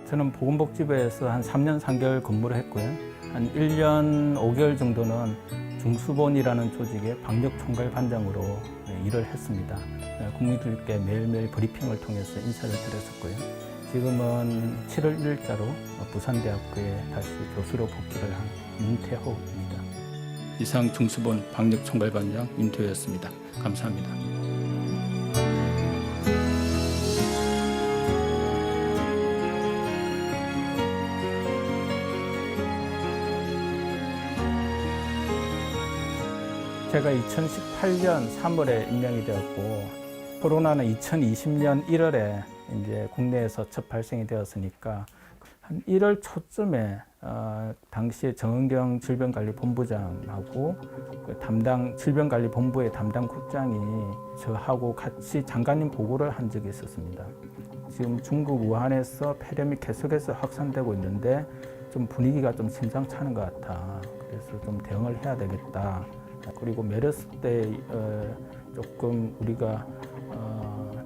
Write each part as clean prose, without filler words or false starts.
저는 보건복지부에서 한 3년 3개월 근무를 했고요. 한 1년 5개월 정도는 중수본이라는 조직의 방역총괄반장으로 일을 했습니다. 국민들께 매일매일 브리핑을 통해서 인사를 드렸었고요. 지금은 7월 1일자로 부산대학교에 다시 교수로 복귀를 한 윤태호입니다. 이상 중수본 방역총괄반장 윤태호였습니다. 감사합니다. 제가 2018년 3월에 임명이 되었고 코로나는 2020년 1월에 이제 국내에서 첫 발생이 되었으니까 한 1월 초쯤에 당시에 정은경 질병관리본부장하고 그 질병관리본부의 담당 국장이 저하고 같이 장관님 보고를 한 적이 있었습니다. 지금 중국 우한에서 폐렴이 계속해서 확산되고 있는데 좀 분위기가 좀 심상찮은 것 같아. 그래서 좀 대응을 해야 되겠다. 그리고 메르스 때 조금 우리가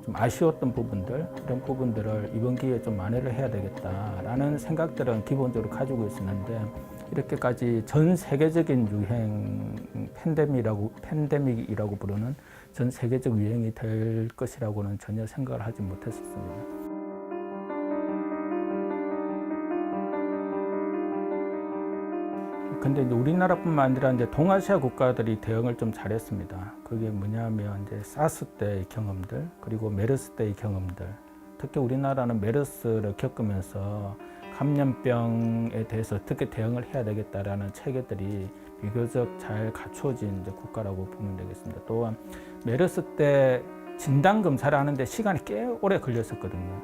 좀 아쉬웠던 부분들, 이런 부분들을 이번 기회에 좀 만회를 해야 되겠다라는 생각들은 기본적으로 가지고 있었는데 이렇게까지 전 세계적인 유행 팬데믹이라고 부르는 전 세계적 유행이 될 것이라고는 전혀 생각을 하지 못했었습니다. 근데 이제 우리나라뿐만 아니라 이제 동아시아 국가들이 대응을 좀 잘했습니다. 그게 뭐냐면 이제 사스 때의 경험들, 그리고 메르스 때의 경험들. 특히 우리나라는 메르스를 겪으면서 감염병에 대해서 어떻게 대응을 해야 되겠다라는 체계들이 비교적 잘 갖추어진 이제 국가라고 보면 되겠습니다. 또한 메르스 때 진단 검사를 하는데 시간이 꽤 오래 걸렸었거든요.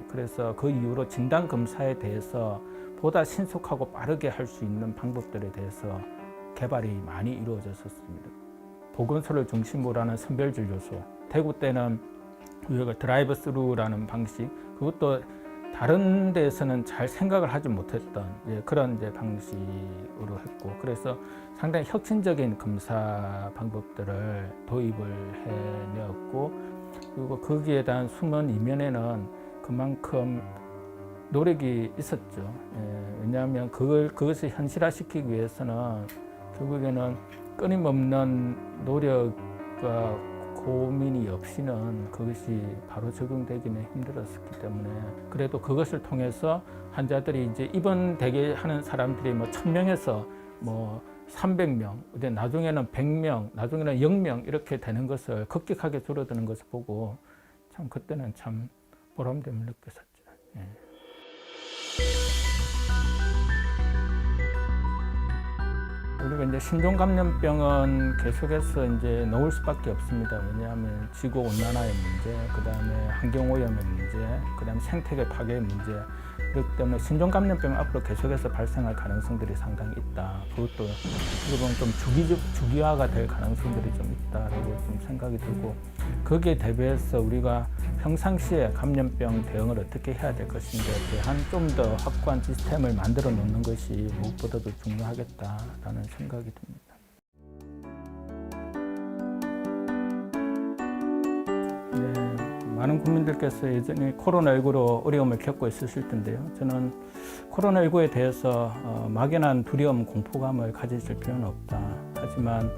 그래서 그 이후로 진단 검사에 대해서 보다 신속하고 빠르게 할 수 있는 방법들에 대해서 개발이 많이 이루어졌었습니다. 보건소를 중심으로 하는 선별진료소, 대구 때는 우리가 드라이브 스루라는 방식, 그것도 다른 데에서는 잘 생각을 하지 못했던 그런 방식으로 했고, 그래서 상당히 혁신적인 검사 방법들을 도입을 해내었고, 그리고 거기에 대한 숨은 이면에는 그만큼 노력이 있었죠. 왜냐하면 그것을 현실화시키기 위해서는 결국에는 끊임없는 노력과 고민이 없이는 그것이 바로 적용되기는 힘들었기 때문에 그래도 그것을 통해서 환자들이 이제 입원 대기 하는 사람들이 1000명에서 300명, 나중에는 100명, 나중에는 0명 이렇게 되는 것을 급격하게 줄어드는 것을 보고 참 그때는 참 보람됨을 느꼈었죠. 우리가 이제 신종감염병은 계속해서 이제 나올 수밖에 없습니다. 왜냐하면 지구 온난화의 문제, 그다음에 환경오염의 문제, 그다음에 생태계 파괴의 문제. 그렇기 때문에 신종감염병은 앞으로 계속해서 발생할 가능성들이 상당히 있다. 그것도 어떻게 보면 좀 주기화가 될 가능성들이 좀 있다라고 좀 생각이 들고 거기에 대비해서 우리가 평상시에 감염병 대응을 어떻게 해야 될 것인지에 대한 좀 더 확고한 시스템을 만들어 놓는 것이 무엇보다도 중요하겠다라는 생각이 듭니다. 많은 국민들께서 예전에 코로나19로 어려움을 겪고 있으실 텐데요. 저는 코로나19에 대해서 막연한 두려움, 공포감을 가지실 필요는 없다. 하지만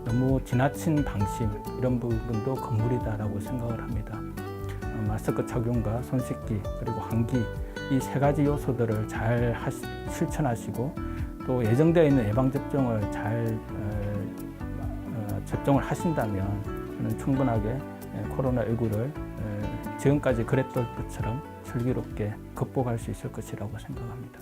너무 지나친 방심, 이런 부분도 금물이다라고 생각을 합니다. 마스크 착용과 손 씻기, 그리고 환기, 이 세 가지 요소들을 잘 실천하시고 또 예정되어 있는 예방접종을 잘 접종을 하신다면 저는 충분하게 코로나19를 지금까지 그랬던 것처럼 슬기롭게 극복할 수 있을 것이라고 생각합니다.